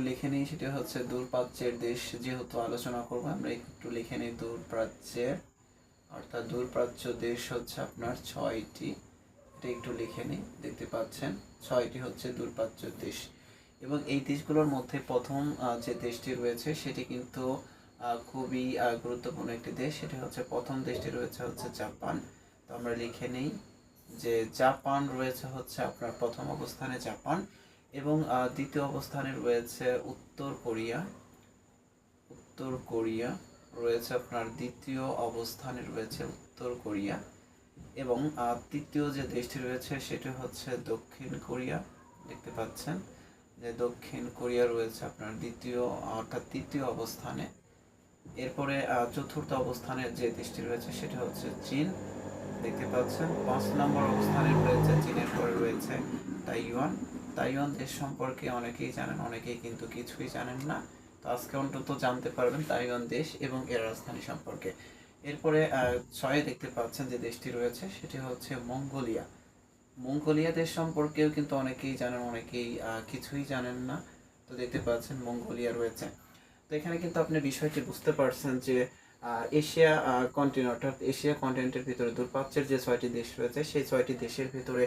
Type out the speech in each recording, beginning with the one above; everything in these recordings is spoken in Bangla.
লিখে নিই, সেটা হচ্ছে দূরপ্রাচ্যের দেশ যেহেতু আলোচনা করবো, আমরা একটু লিখে নিই দূরপ্রাচ্যের, অর্থাৎ দূরপ্রাচ্য দেশ হচ্ছে আপনার 6টি। এটা একটু লিখে নিই, দেখতে পাচ্ছেন 6টি হচ্ছে দূরপ্রাচ্য দেশ। এবং এই দেশগুলোর মধ্যে প্রথম যে দেশটি রয়েছে সেটি কিন্তু খুবই গুরুত্বপূর্ণ একটি দেশ। সেটি হচ্ছে প্রথম দেশটি রয়েছে হচ্ছে জাপান। তো আমরা লিখে নিই যে জাপান রয়েছে হচ্ছে আপনার প্রথম অবস্থানে জাপান, এবং দ্বিতীয় অবস্থানে রয়েছে উত্তর কোরিয়া। উত্তর কোরিয়া রয়েছে আপনার দ্বিতীয় অবস্থানে রয়েছে উত্তর কোরিয়া, এবং তৃতীয় যে দেশটি রয়েছে সেটি হচ্ছে দক্ষিণ কোরিয়া। দেখতে পাচ্ছেন যে দক্ষিণ কোরিয়া রয়েছে আপনার দ্বিতীয় অর্থাৎ তৃতীয় অবস্থানে। এরপরে চতুর্থ অবস্থানে যে দেশটি রয়েছে সেটি হচ্ছে চীন। দেখতে পাচ্ছেন 5 নম্বর অবস্থানে রয়েছে চীনের পরে রয়েছে তাইওয়ান। তাইওয়ান দেশ সম্পর্কে অনেকেই জানেন, অনেকেই কিন্তু কিছুই জানেন না। তো আজকে অন্তত জানতে পারবেন তাইওয়ান দেশ এবং এর রাজধানী সম্পর্কে। এরপরে 6 দেখতে পাচ্ছেন যে দেশটি রয়েছে সেটি হচ্ছে মঙ্গোলিয়া। মঙ্গোলিয়া দেশ সম্পর্কেও কিন্তু অনেকেই জানেন, অনেকেই কিছুই জানেন না। তো দেখতে পাচ্ছেন মঙ্গোলিয়া রয়েছে। তো এখানে কিন্তু আপনি বিষয়টি বুঝতে পারছেন যে এশিয়া কন্টিনেন্ট, অর্থাৎ এশিয়া কন্টিনেন্টের ভিতরে দূরপ্রাচ্যের যে 6টি দেশ রয়েছে সেই 6টি দেশের ভিতরে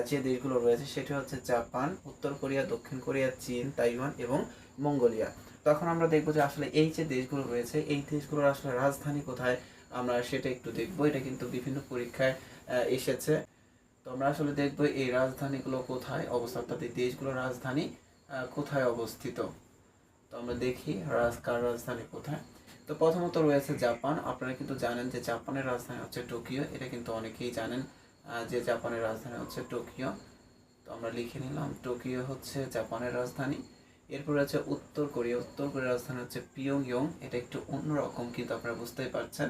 যে দেশগুলো রয়েছে সেটি হচ্ছে জাপান, উত্তর কোরিয়া, দক্ষিণ কোরিয়া, চীন, তাইওয়ান এবং মঙ্গোলিয়া। তখন আমরা দেখবো যে আসলে এই যে দেশগুলো রয়েছে এই দেশগুলোর আসলে রাজধানী কোথায়, আমরা সেটা একটু দেখবো। এটা কিন্তু বিভিন্ন পরীক্ষায় এসেছে। তো আমরা আসলে দেখবো এই রাজধানীগুলো কোথায় অবস্থিত, অর্থাৎ এই দেশগুলোর রাজধানী কোথায় অবস্থিত। তো আমরা দেখি কার রাজধানী কোথায়। তো প্রথমত রয়েছে জাপান। আপনারা কিন্তু জানেন যে জাপানের রাজধানী হচ্ছে টোকিও, এটা কিন্তু অনেকেই জানেন যে জাপানের রাজধানী হচ্ছে টোকিও। তো আমরা লিখে নিলাম টোকিও হচ্ছে জাপানের রাজধানী। এরপর আছে উত্তর কোরিয়া। উত্তর কোরিয়ার রাজধানী হচ্ছে পিয়ংইয়ং। এটা একটু অন্যরকম, কিন্তু আপনারা বুঝতেই পারছেন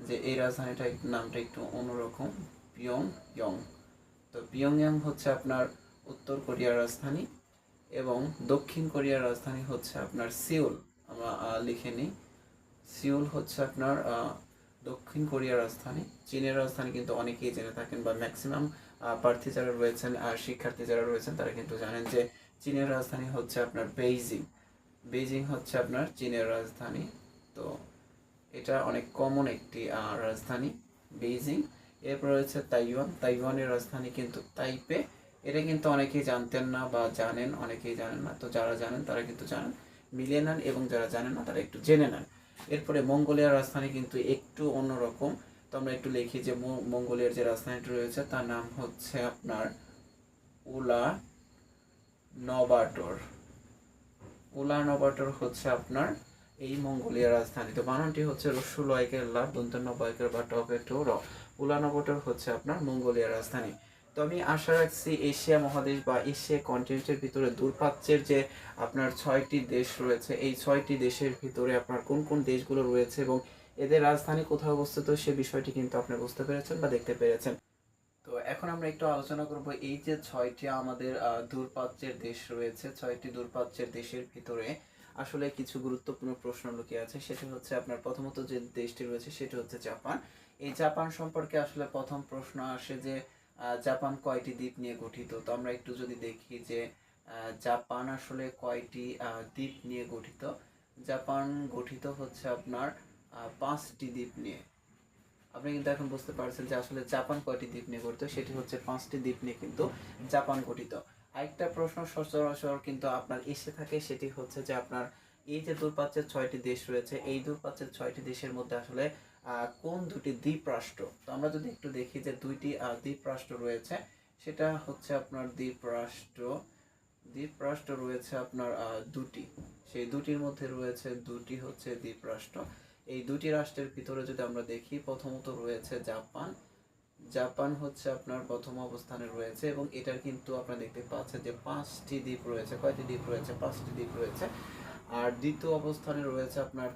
যে এই রাজধানীটা নামটা একটু অন্যরকম, পিয়ংইয়ং। তো পিয়ংইয়ং হচ্ছে আপনার উত্তর কোরিয়ার রাজধানী, এবং দক্ষিণ কোরিয়ার রাজধানী হচ্ছে আপনার সিউল। আমরা লিখে নিই সিউল হচ্ছে আপনার দক্ষিণ কোরিয়ার রাজধানী। চীনের রাজধানী কিন্তু অনেকেই জেনে থাকেন, বা ম্যাক্সিমাম প্রার্থী যারা রয়েছেন আর শিক্ষার্থী যারা রয়েছেন তারা কিন্তু জানেন যে চীনের রাজধানী হচ্ছে আপনার বেইজিং। বেইজিং হচ্ছে আপনার চীনের রাজধানী। তো এটা অনেক কমন একটি রাজধানী বেইজিং। এরপর রয়েছে তাইওয়ান। তাইওয়ানের রাজধানী কিন্তু তাইপে। এটা কিন্তু অনেকেই জানতেন না, বা জানেন অনেকেই জানেন না। তো যারা জানেন তারা কিন্তু জানেন, মিলিয়ে নেন, এবং যারা জানেন না তারা একটু জেনে নেন। এরপরে মঙ্গোলিয়ার রাজধানী কিন্তু একটু অন্যরকম। তো আমরা একটু লিখি যে মঙ্গোলিয়ার যে রাজধানীটি রয়েছে তার নাম হচ্ছে আপনার উলানবাতর। উলানবাতর হচ্ছে আপনার এই মঙ্গোলিয়ার রাজধানী। তো বানানটি হচ্ছে রস্যু লয়কের লাভ দন্তন্য বয়কের বা টপের টো র। উলানবাতর হচ্ছে আপনার মঙ্গোলিয়ার রাজধানী। তো আমি আশা রাখছি এশিয়া মহাদেশ বা এশিয়া কন্টিনেন্টের ভিতরে দূরপ্রাচ্যের যে আপনার 6টি দেশ রয়েছে এই 6টি দেশের ভিতরে আপনার কোন কোন দেশগুলো রয়েছে এবং এদের রাজধানী কোথায় অবস্থিত সে বিষয়টি কিন্তু আপনি বুঝতে পেরেছেন বা দেখতে পেরেছেন। তো এখন আমরা একটু আলোচনা করব এই যে 6টি আমাদের দূরপ্রাচ্যের দেশ রয়েছে, 6টি দূরপ্রাচ্যের দেশের ভিতরে আসলে কিছু গুরুত্বপূর্ণ প্রশ্ন লুকিয়ে আছে। সেটি হচ্ছে আপনার প্রথমত যে দেশটি রয়েছে সেটি হচ্ছে জাপান। এই জাপান সম্পর্কে আসলে প্রথম প্রশ্ন আসে যে জাপান কয়টি দ্বীপ নিয়ে গঠিত। তো আমরা একটু যদি দেখি যে জাপান আসলে কয়টি দ্বীপ নিয়ে গঠিত। জাপান গঠিত হচ্ছে আপনার 5টি দ্বীপ নিয়ে। আপনি কিন্তু এখন বুঝতে পারছেন যে আসলে জাপান কয়টি দ্বীপ নিয়ে গঠিত, সেটি হচ্ছে 5টি দ্বীপ নিয়ে কিন্তু জাপান গঠিত। আরেকটা প্রশ্ন সচরাচর কিন্তু আপনার এসে থাকে, সেটি হচ্ছে যে আপনার এই যে দূরপ্রাচ্যের 6টি দেশ রয়েছে এই দূরপ্রাচ্যের 6টি দেশের মধ্যে আসলে কোন দুটি দ্বীপ রাষ্ট্র। তো আমরা যদি একটু দেখি যে দুইটি দ্বীপ রাষ্ট্র রয়েছে, সেটা হচ্ছে আপনার দ্বীপ রাষ্ট্র রয়েছে আপনার দুটি। সেই দুটির মধ্যে রয়েছে দুটি হচ্ছে দ্বীপ রাষ্ট্র। এই দুটি রাষ্ট্রের ভিতরে যদি আমরা দেখি, প্রথমত রয়েছে জাপান। জাপান হচ্ছে আপনার প্রথম অবস্থানে রয়েছে, এবং এটার কিন্তু আপনারা দেখতে পাচ্ছেন যে 5টি দ্বীপ রয়েছে। কয়টি দ্বীপ রয়েছে? 5টি দ্বীপ রয়েছে। আর দ্বিতীয় অবস্থানে রয়েছে আপনার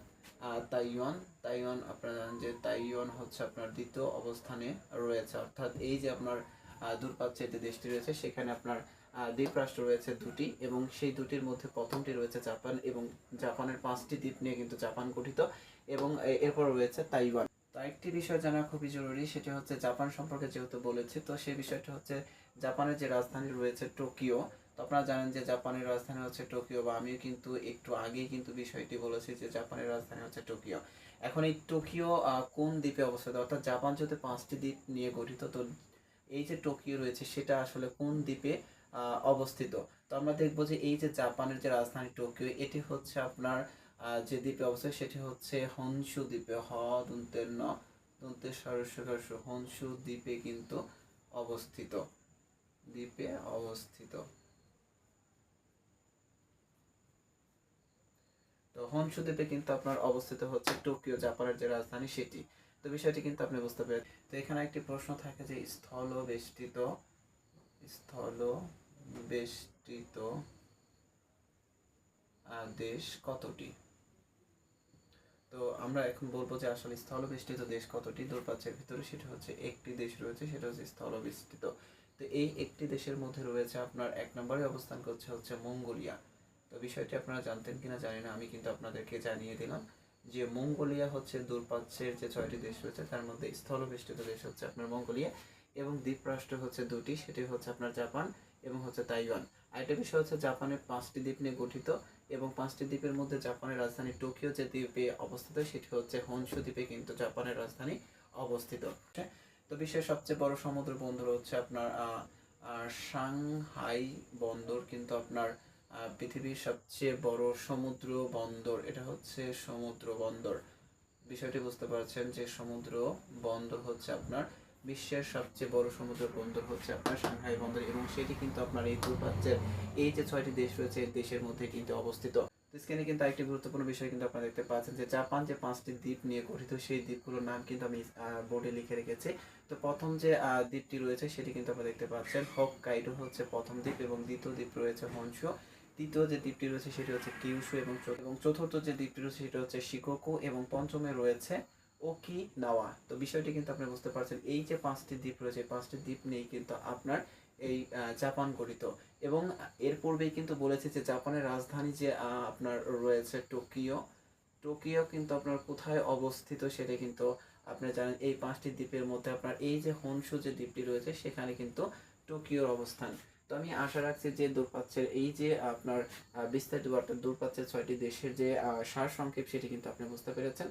তাইওয়ান। তাইওয়ান আপনারা জানেন যে তাইওয়ান হচ্ছে আপনার দ্বিতীয় অবস্থানে রয়েছে, অর্থাৎ এই যে আপনার দূরপ্রাচ্যের যে দেশটি রয়েছে সেখানে আপনার দ্বীপ রাষ্ট্র রয়েছে দুটি, এবং সেই দুটির মধ্যে প্রথমটি রয়েছে জাপান, এবং জাপানের 5টি দ্বীপ নিয়ে কিন্তু জাপান গঠিত, এবং এরপর রয়েছে তাইওয়ান। তো একটি বিষয় জানা খুবই জরুরি, সেটি হচ্ছে জাপান সম্পর্কে যেহেতু বলেছি, তো সেই বিষয়টা হচ্ছে জাপানের যে রাজধানী রয়েছে টোকিও। তো আপনারা জানেন যে জাপানের রাজধানী হচ্ছে টোকিও, বা আমিও কিন্তু একটু আগেই কিন্তু বিষয়টি বলেছি যে জাপানের রাজধানী হচ্ছে টোকিও। এখন এই টোকিও কোন দ্বীপে অবস্থিত, অর্থাৎ জাপান যদি 5টি দ্বীপ নিয়ে গঠিত, তো এই যে টোকিও রয়েছে সেটা আসলে কোন দ্বীপে অবস্থিত। তো আমরা দেখবো যে এই যে জাপানের যে রাজধানী টোকিও, এটি হচ্ছে আপনার যে দ্বীপে অবস্থিত সেটি হচ্ছে হনশু দ্বীপে, দন্তের ন দন্তের সরস্বকার হনশু দ্বীপে কিন্তু অবস্থিত, দ্বীপে অবস্থিত। তো হনশু দ্বীপে কিন্তু আপনার অবস্থিত হচ্ছে টোকিও, জাপানের যে রাজধানী সেটি। তো বিষয়টি কিন্তু আপনি বুঝতে পারেন। তো এখানে একটি প্রশ্ন থাকে যে স্থল বেষ্টিত দেশ কতটি। তো আমরা এখন বলবো যে আসলে স্থলবেষ্টিত দেশ কতটি দূরপ্রাচ্যের ভিতরে, সেটা হচ্ছে একটি দেশ রয়েছে, সেটা হচ্ছে স্থলবেষ্টিত। তো এই একটি দেশের মধ্যে রয়েছে আপনার 1 নম্বরে অবস্থান করছে হচ্ছে মঙ্গোলিয়া। তো বিষয়টি আপনারা জানতেন কিনা জানি না, আমি কিন্তু আপনাদেরকে জানিয়ে দিলাম যে মঙ্গোলিয়া হচ্ছে দূরপ্রাচ্যের যে 6টি দেশ রয়েছে তার মধ্যে স্থলবেষ্টিত দেশ হচ্ছে আপনার মঙ্গোলিয়া, এবং দ্বীপরাষ্ট্র হচ্ছে দুটি, সেটি হচ্ছে আপনার জাপান এবং হচ্ছে তাইওয়ান। আরেকটা বিষয় হচ্ছে জাপানের 5টি দ্বীপ নিয়ে গঠিত, এবং 5টি দ্বীপের মধ্যে জাপানের রাজধানী টোকিও যে দ্বীপে অবস্থিত সেটি হচ্ছে হনশু দ্বীপে কিন্তু জাপানের রাজধানী অবস্থিত। তো বিশ্বের সবচেয়ে বড় সমুদ্র বন্দর হচ্ছে আপনার সাংহাই বন্দর, কিন্তু আপনার পৃথিবীর সবচেয়ে বড় সমুদ্র বন্দর, এটা হচ্ছে সমুদ্র বন্দর। বিষয়টি বুঝতে পারছেন যে সমুদ্র বন্দর হচ্ছে আপনার বিশ্বের সবচেয়ে বড় সমুদ্র বন্দর হচ্ছে আপনার সাংহাই বন্দর, এবং সেটি কিন্তু আপনার এই দূরপ্রাচ্যের এই যে 6টি দেশ রয়েছে এই দেশের মধ্যে কিন্তু অবস্থিত। স্ক্রিনে কিন্তু আরেকটি গুরুত্বপূর্ণ বিষয় কিন্তু আপনারা দেখতে পাচ্ছেন যে জাপান যে 5টি দ্বীপ নিয়ে গঠিত সেই দ্বীপগুলোর নাম কিন্তু আমি বোর্ডে লিখে রেখেছি। তো প্রথম যে দ্বীপটি রয়েছে সেটি কিন্তু আপনারা দেখতে পাচ্ছেন, হক্কাইডো হচ্ছে প্রথম দ্বীপ, এবং দ্বিতীয় দ্বীপ রয়েছে হনশু, তৃতীয় যে দ্বীপটি রয়েছে সেটি হচ্ছে কিউশু, এবং চতুর্থ যে দ্বীপটি রয়েছে সেটা হচ্ছে শিকোকু, এবং পঞ্চমে রয়েছে ওকিনাওয়া। তো বিষয়টি কিন্তু আপনি বুঝতে পারছেন, এই যে 5টি দ্বীপ রয়েছে 5টি দ্বীপ নিয়েই কিন্তু আপনার এই জাপান গঠিত। এবং এর পূর্বেই কিন্তু বলেছি যে জাপানের রাজধানী যে আপনার রয়েছে টোকিও, টোকিও কিন্তু আপনার কোথায় অবস্থিত সেটা কিন্তু আপনি জানেন, এই 5টি দ্বীপের মধ্যে আপনার এই যে হনশু যে দ্বীপটি রয়েছে সেখানে কিন্তু টোকিওর অবস্থান। তো আমি আশা রাখছি যে দূরপ্রাচ্যের এই যে আপনার বিস্তারিত অর্থাৎ দূরপ্রাচ্যের 6টি দেশের যে সারসংক্ষেপ সেটি কিন্তু আপনি বুঝতে পেরেছেন।